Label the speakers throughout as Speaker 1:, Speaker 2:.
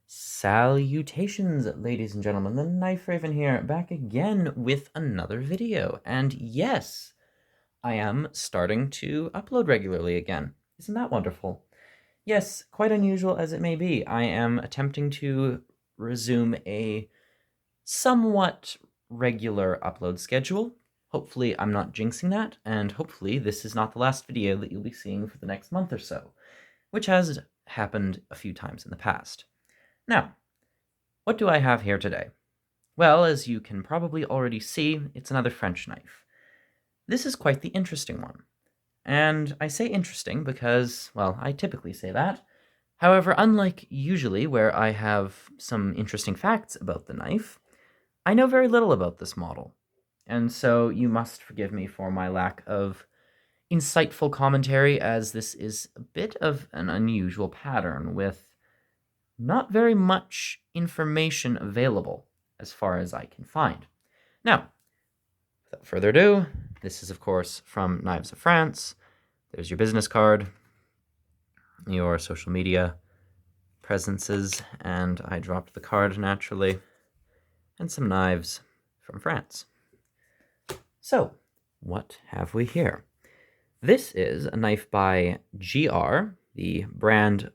Speaker 1: Salutations, ladies and gentlemen, the Knife Raven here, back again with another video. And yes, I am starting to upload regularly again. Isn't that wonderful? Yes, quite unusual as it may be, I am attempting to resume a somewhat regular upload schedule. Hopefully I'm not jinxing that, and hopefully this is not the last video that you'll be seeing for the next month or so, which has happened a few times in the past. Now, what do I have here today? Well, as you can probably already see, it's another French knife. This is quite the interesting one. And I say interesting because, well, I typically say that. However, unlike usually where I have some interesting facts about the knife, I know very little about this model. And so you must forgive me for my lack of insightful commentary, as this is a bit of an unusual pattern with not very much information available as far as I can find. Now, without further ado, this is of course from Knives of France. There's your business card, your social media presences, and I dropped the card naturally, and some knives from France. So, what have we here? This is a knife by GR, the brand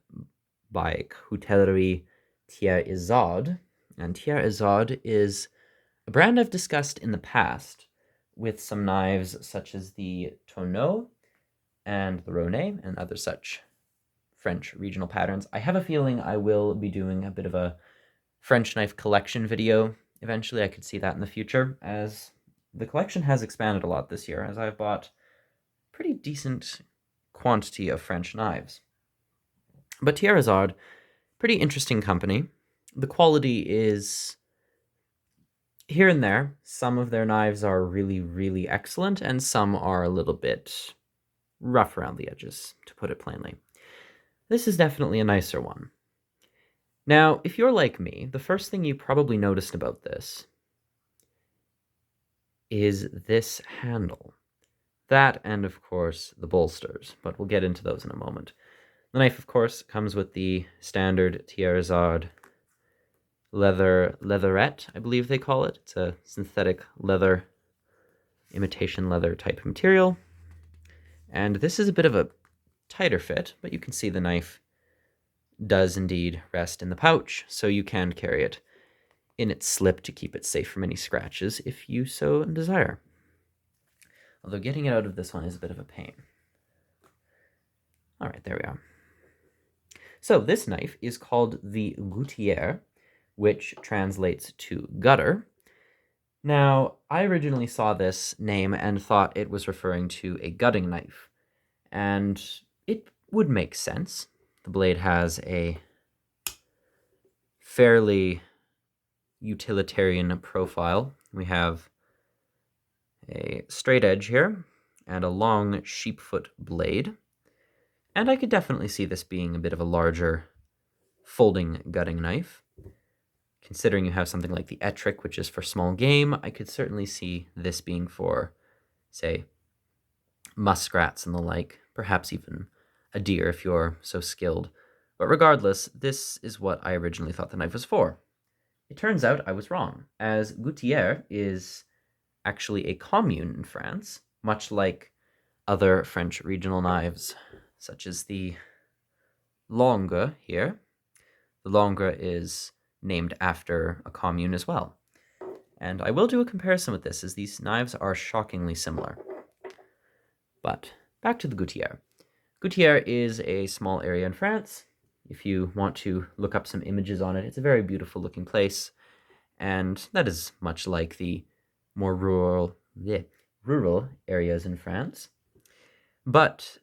Speaker 1: by Gouttière Thiers Issard, and Thiers Issard is a brand I've discussed in the past with some knives such as the Tonneau and the Rouennais and other such French regional patterns. I have a feeling I will be doing a bit of a French knife collection video. Eventually I could see that in the future, as the collection has expanded a lot this year, as I've bought pretty decent quantity of French knives. But Thiers Issard, pretty interesting company. The quality is here and there. Some of their knives are really, really excellent, and some are a little bit rough around the edges, to put it plainly. This is definitely a nicer one. Now, if you're like me, the first thing you probably noticed about this is this handle. That and, of course, the bolsters, but we'll get into those in a moment. The knife, of course, comes with the standard Thiers Issard leatherette, I believe they call it. It's a synthetic leather, imitation leather type material. And this is a bit of a tighter fit, but you can see the knife does indeed rest in the pouch, so you can carry it in its slip to keep it safe from any scratches if you so desire. Although getting it out of this one is a bit of a pain. All right, there we are. So this knife is called the Gouttière, which translates to gutter. Now, I originally saw this name and thought it was referring to a gutting knife, and it would make sense. The blade has a fairly utilitarian profile. We have a straight edge here and a long sheepfoot blade, and I could definitely see this being a bit of a larger folding gutting knife. Considering you have something like the Ettrick, which is for small game, I could certainly see this being for, say, muskrats and the like, perhaps even a deer if you're so skilled. But regardless, this is what I originally thought the knife was for. It turns out I was wrong, as Gouttière is actually a commune in France, much like other French regional knives, such as the Langres here. The Langres is named after a commune as well. And I will do a comparison with this, as these knives are shockingly similar. But back to the Gouttière. Gouttière is a small area in France. If you want to look up some images on it, it's a very beautiful looking place. And that is much like the more rural areas in France. But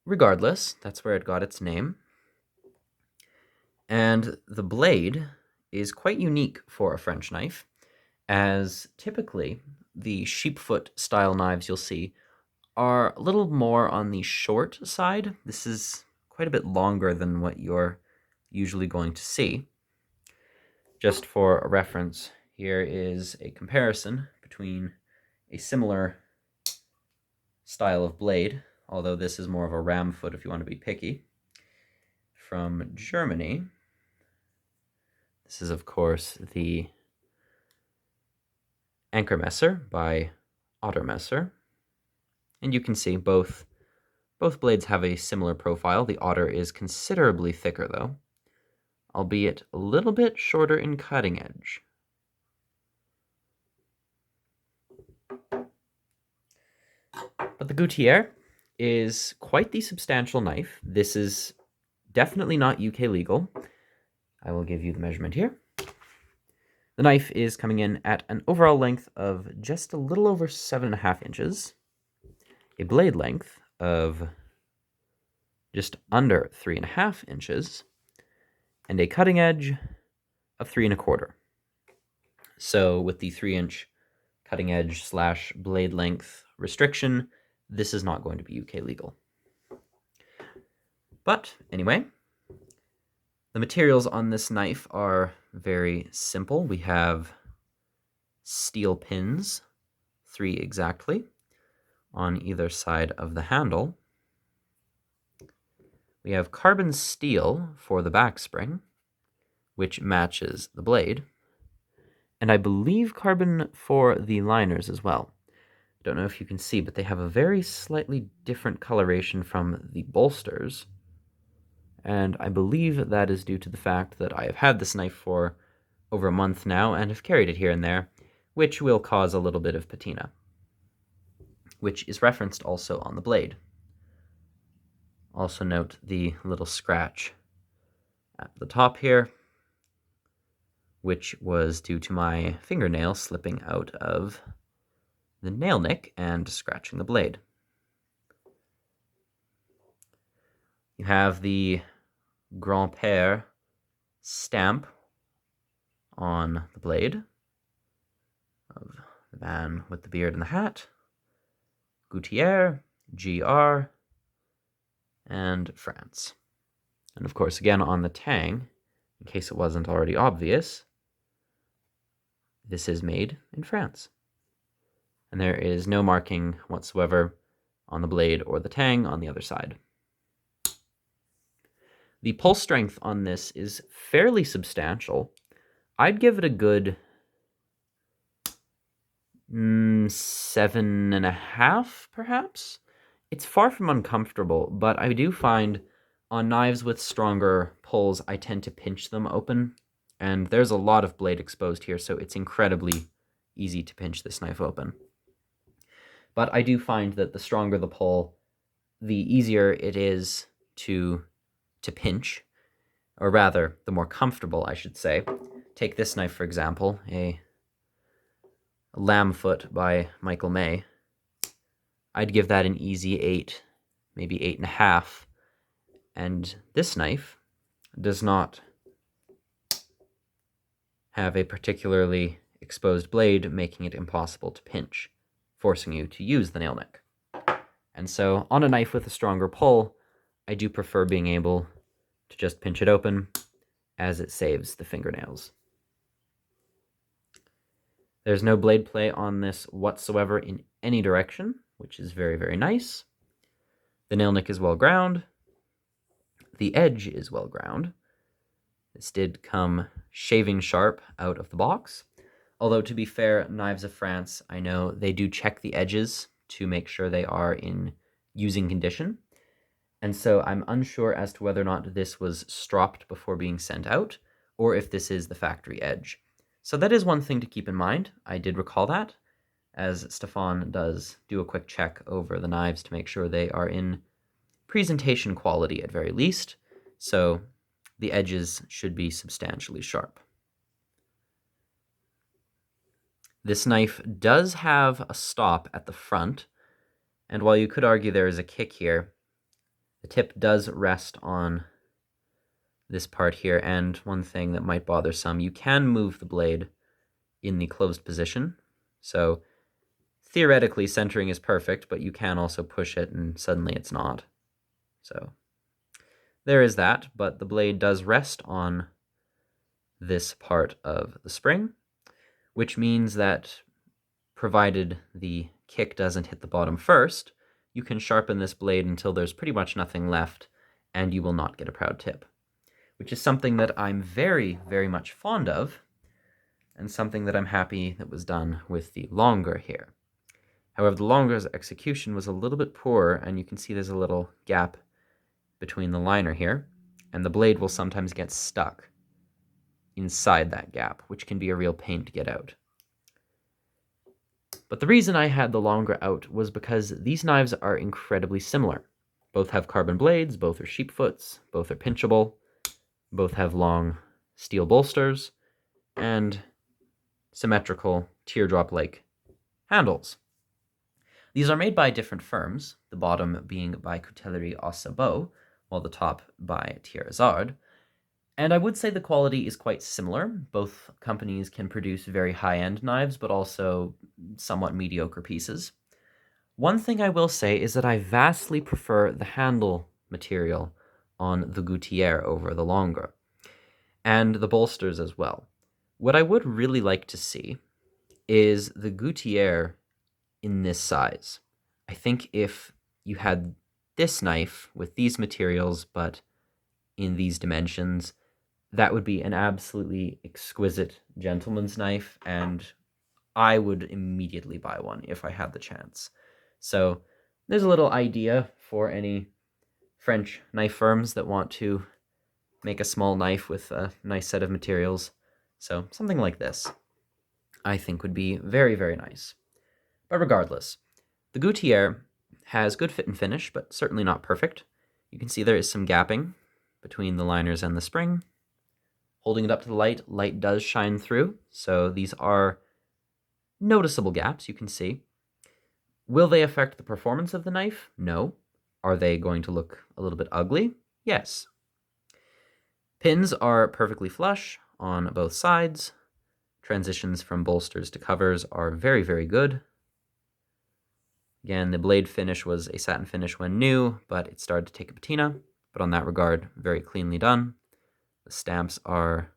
Speaker 1: regardless, that's where it got its name. And the blade is quite unique for a French knife, as typically the sheepfoot style knives you'll see are a little more on the short side. This is quite a bit longer than what you're usually going to see. Just for a reference, here is a comparison between a similar style of blade, although this is more of a Ramsfoot if you want to be picky, from Germany. This is, of course, the Ankermesser by Ottermesser. And you can see both blades have a similar profile. The Otter is considerably thicker, though, albeit a little bit shorter in cutting edge. But the Gouttière is quite the substantial knife. This is definitely not UK legal. I will give you the measurement here. The knife is coming in at an overall length of just a little over 7.5 inches, a blade length of just under 3.5 inches, and a cutting edge of 3.25. So with the 3-inch cutting edge / blade length restriction, this is not going to be UK legal. But anyway, the materials on this knife are very simple. We have steel pins, 3 exactly, on either side of the handle. We have carbon steel for the back spring, which matches the blade, and I believe carbon for the liners as well. I don't know if you can see, but they have a very slightly different coloration from the bolsters, and I believe that is due to the fact that I have had this knife for over a month now and have carried it here and there, which will cause a little bit of patina, which is referenced also on the blade. Also note the little scratch at the top here, which was due to my fingernail slipping out of the nail nick and scratching the blade. You have the Grand-Père stamp on the blade of the man with the beard and the hat, Gouttière, GR, and France. And of course, again on the tang, in case it wasn't already obvious, this is made in France. And there is no marking whatsoever on the blade or the tang on the other side. The pull strength on this is fairly substantial. I'd give it a good 7.5, perhaps. It's far from uncomfortable, but I do find on knives with stronger pulls, I tend to pinch them open, and there's a lot of blade exposed here, so it's incredibly easy to pinch this knife open. But I do find that the stronger the pull, the easier it is to pinch, or rather, the more comfortable, I should say. Take this knife, for example, a Ramsfoot by Michael May. I'd give that an easy 8, maybe 8.5. And this knife does not have a particularly exposed blade, making it impossible to pinch, forcing you to use the nail nick. And so on a knife with a stronger pull, I do prefer being able to just pinch it open, as it saves the fingernails. There's no blade play on this whatsoever in any direction, which is very, very nice. The nail nick is well ground. The edge is well ground. This did come shaving sharp out of the box. Although, to be fair, Knives of France, I know they do check the edges to make sure they are in using condition. And so I'm unsure as to whether or not this was stropped before being sent out, or if this is the factory edge. So that is one thing to keep in mind. I did recall that, as Stefan does do a quick check over the knives to make sure they are in presentation quality at very least, so the edges should be substantially sharp. This knife does have a stop at the front, and while you could argue there is a kick here, the tip does rest on this part here, and one thing that might bother some, you can move the blade in the closed position. So theoretically, centering is perfect, but you can also push it and suddenly it's not. So there is that, but the blade does rest on this part of the spring, which means that provided the kick doesn't hit the bottom first, you can sharpen this blade until there's pretty much nothing left, and you will not get a proud tip. which is something that I'm very, very much fond of, and something that I'm happy that was done with the Langres here. However, the Langres execution was a little bit poorer, and you can see there's a little gap between the liner here, and the blade will sometimes get stuck inside that gap, which can be a real pain to get out. But the reason I had the Langres out was because these knives are incredibly similar. Both have carbon blades, both are Sheepfoots, both are pinchable, both have long steel bolsters, and symmetrical teardrop-like handles. These are made by different firms, the bottom being by Coutellerie au Sabot, while the top by Thiers Issard. And I would say the quality is quite similar. Both companies can produce very high-end knives, but also somewhat mediocre pieces. One thing I will say is that I vastly prefer the handle material on the Gouttière over the Langres, and the bolsters as well. What I would really like to see is the Gouttière in this size. I think if you had this knife with these materials, but in these dimensions, that would be an absolutely exquisite gentleman's knife, and I would immediately buy one if I had the chance. So there's a little idea for any French knife firms that want to make a small knife with a nice set of materials. So something like this, I think, would be very, very nice. But regardless, the Gouttière has good fit and finish, but certainly not perfect. You can see there is some gapping between the liners and the spring. Holding it up to the light does shine through, so these are noticeable gaps, you can see. Will they affect the performance of the knife? No. Are they going to look a little bit ugly? Yes. Pins are perfectly flush on both sides. Transitions from bolsters to covers are very, very good. Again, the blade finish was a satin finish when new, but it started to take a patina, but on that regard, very cleanly done. The stamps are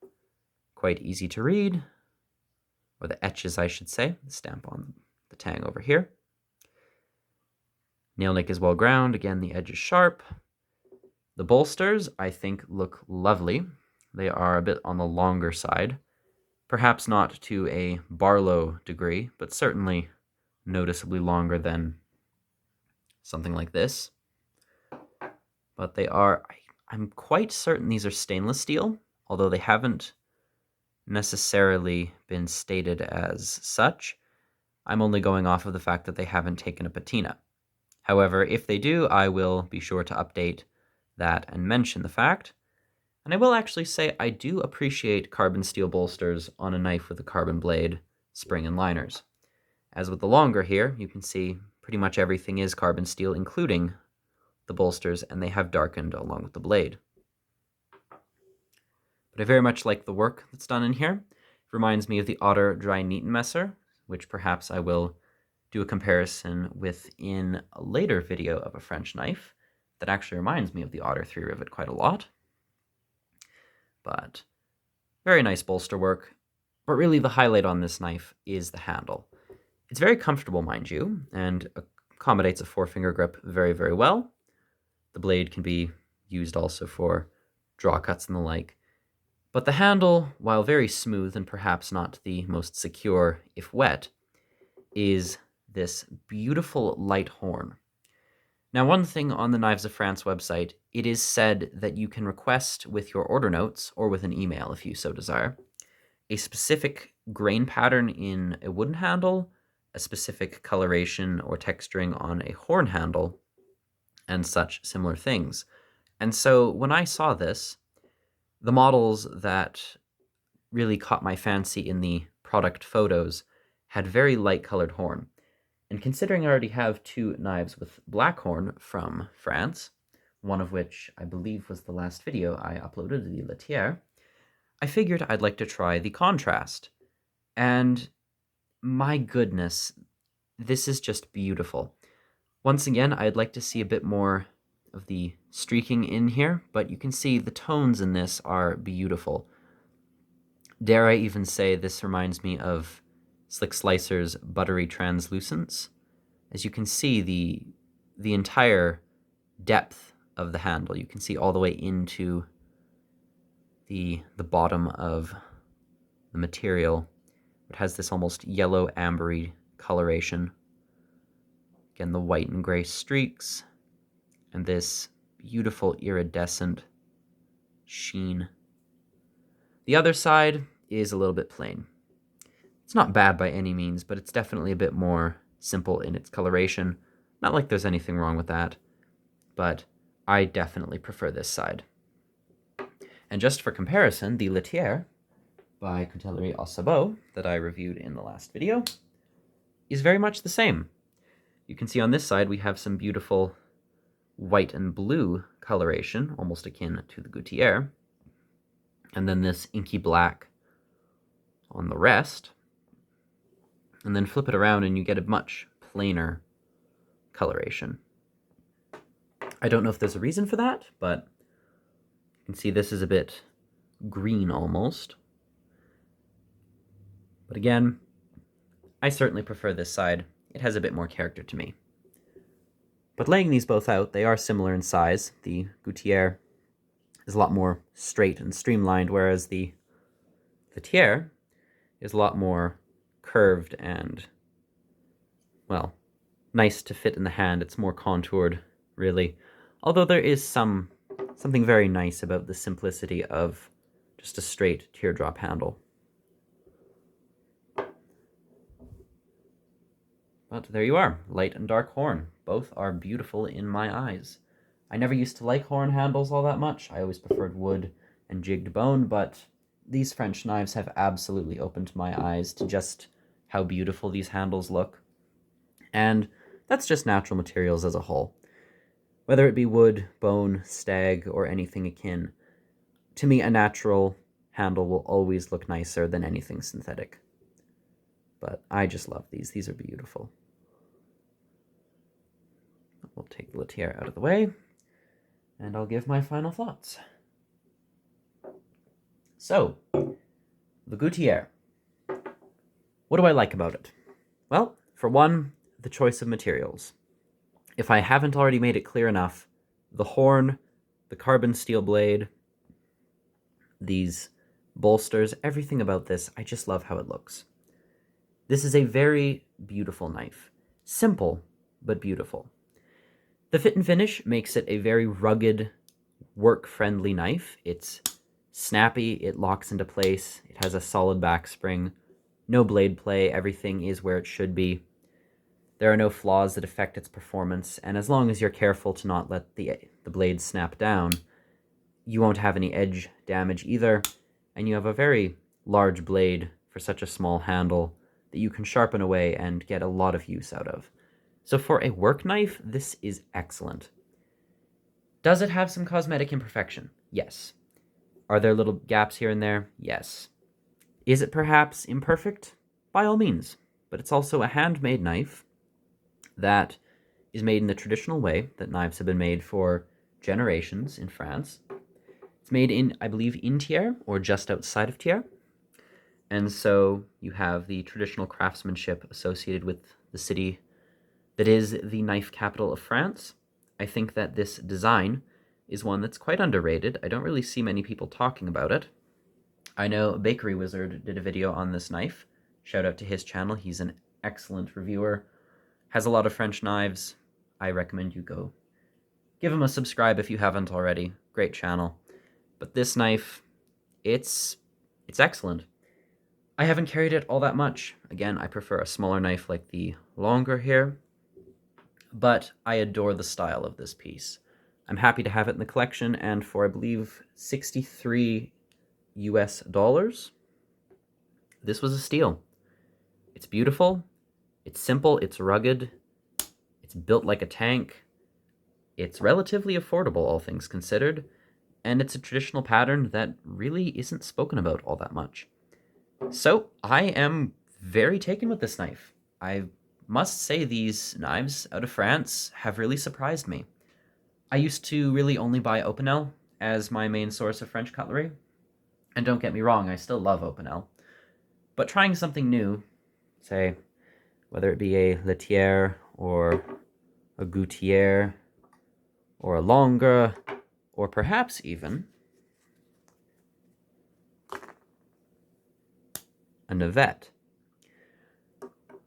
Speaker 1: quite easy to read, or the etches, I should say. The stamp on the tang over here. Nail nick is well ground. Again, the edge is sharp. The bolsters, I think, look lovely. They are a bit on the longer side. Perhaps not to a Barlow degree, but certainly noticeably longer than something like this. But they are, I'm quite certain these are stainless steel, although they haven't necessarily been stated as such. I'm only going off of the fact that they haven't taken a patina. However, if they do, I will be sure to update that and mention the fact. And I will actually say I do appreciate carbon steel bolsters on a knife with a carbon blade, spring, and liners. As with the Langres here, you can see pretty much everything is carbon steel, including the bolsters, and they have darkened along with the blade. But I very much like the work that's done in here. It reminds me of the Otter Dry Nietenmesser, which perhaps I will do a comparison with in a later video of a French knife that actually reminds me of the Otter 3 Rivet quite a lot. But very nice bolster work. But really the highlight on this knife is the handle. It's very comfortable, mind you, and accommodates a four-finger grip very, very well. The blade can be used also for draw cuts and the like. But the handle, while very smooth and perhaps not the most secure if wet, is this beautiful light horn. Now, one thing on the Knives of France website, it is said that you can request with your order notes, or with an email if you so desire, a specific grain pattern in a wooden handle, a specific coloration or texturing on a horn handle, and such similar things. And so when I saw this, the models that really caught my fancy in the product photos had very light colored horn. And considering I already have two knives with black horn from France, one of which I believe was the last video I uploaded, the Thiers, I figured I'd like to try the contrast. And my goodness, this is just beautiful. Once again, I'd like to see a bit more of the streaking in here, but you can see the tones in this are beautiful. Dare I even say this reminds me of Slick Slicer's Buttery Translucence. As you can see, the entire depth of the handle, you can see all the way into the bottom of the material. It has this almost yellow ambery coloration. Again, the white and gray streaks, and this beautiful iridescent sheen. The other side is a little bit plain. It's not bad by any means, but it's definitely a bit more simple in its coloration. Not like there's anything wrong with that, but I definitely prefer this side. And just for comparison, the Thiers by Gouttière au Sabot that I reviewed in the last video is very much the same. You can see on this side we have some beautiful white and blue coloration, almost akin to the Gouttière, and then this inky black on the rest, and then flip it around and you get a much plainer coloration. I don't know if there's a reason for that, but you can see this is a bit green almost. But again, I certainly prefer this side. It has a bit more character to me. But laying these both out, they are similar in size. The Gouttière is a lot more straight and streamlined, whereas the Thiers is a lot more curved and, well, nice to fit in the hand. It's more contoured, really. Although there is something very nice about the simplicity of just a straight teardrop handle. But there you are, light and dark horn. Both are beautiful in my eyes. I never used to like horn handles all that much. I always preferred wood and jigged bone, but these French knives have absolutely opened my eyes to just how beautiful these handles look. And that's just natural materials as a whole. Whether it be wood, bone, stag, or anything akin, to me a natural handle will always look nicer than anything synthetic. But I just love these. These are beautiful. We'll take the Thiers out of the way, and I'll give my final thoughts. So, the Gouttière. What do I like about it? Well, for one, the choice of materials. If I haven't already made it clear enough, the horn, the carbon steel blade, these bolsters, everything about this, I just love how it looks. This is a very beautiful knife. Simple, but beautiful. The fit and finish makes it a very rugged, work-friendly knife. It's snappy, it locks into place, it has a solid back spring, no blade play, everything is where it should be. There are no flaws that affect its performance, and as long as you're careful to not let the blade snap down, you won't have any edge damage either, and you have a very large blade for such a small handle that you can sharpen away and get a lot of use out of. So for a work knife, this is excellent. Does it have some cosmetic imperfection? Yes. Are there little gaps here and there? Yes. Is it perhaps imperfect? By all means. But it's also a handmade knife that is made in the traditional way that knives have been made for generations in France. It's made in, I believe, in Thiers, or just outside of Thiers. And so you have the traditional craftsmanship associated with the city that is the knife capital of France. I think that this design is one that's quite underrated. I don't really see many people talking about it. I know Bakery Wizard did a video on this knife. Shout out to his channel. He's an excellent reviewer. Has a lot of French knives. I recommend you go give him a subscribe if you haven't already. Great channel. But this knife, it's excellent. I haven't carried it all that much. Again, I prefer a smaller knife like the Langres here. But I adore the style of this piece. I'm happy to have it in the collection, and for, I believe, $63 US, this was a steal. It's beautiful, it's simple, it's rugged, it's built like a tank, it's relatively affordable, all things considered, and it's a traditional pattern that really isn't spoken about all that much. So, I am very taken with this knife. I must say these knives out of France have really surprised me. I used to really only buy Opinel as my main source of French cutlery, and don't get me wrong, I still love Opinel. But trying something new, say, whether it be a Thiers or a Gouttière or a Langres, or perhaps even a Navette,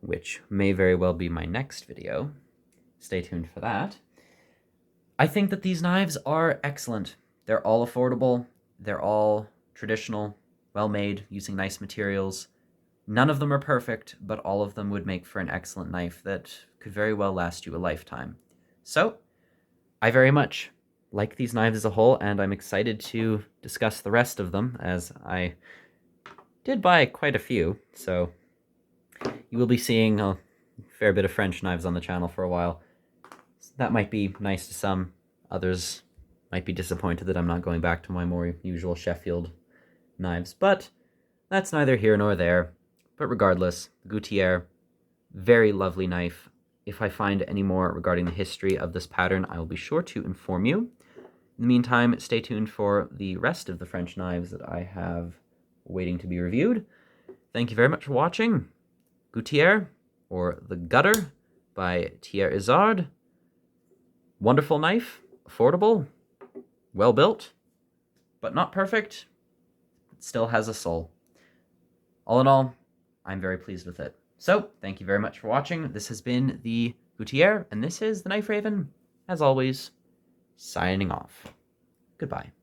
Speaker 1: which may very well be my next video. Stay tuned for that. I think that these knives are excellent. They're all affordable. They're all traditional, well-made, using nice materials. None of them are perfect, but all of them would make for an excellent knife that could very well last you a lifetime. So, I very much like these knives as a whole, and I'm excited to discuss the rest of them, as I did buy quite a few, so you will be seeing a fair bit of French knives on the channel for a while. That might be nice to some. Others might be disappointed that I'm not going back to my more usual Sheffield knives, but that's neither here nor there. But regardless, Gouttière, very lovely knife. If I find any more regarding the history of this pattern, I will be sure to inform you. In the meantime, stay tuned for the rest of the French knives that I have waiting to be reviewed. Thank you very much for watching. Gouttière, or the Gutter, by Thiers Issard. Wonderful knife, affordable, well built, but not perfect. It still has a soul. All in all, I'm very pleased with it. So, thank you very much for watching. This has been the Gouttière, and this is the Knife Raven, as always, signing off. Goodbye.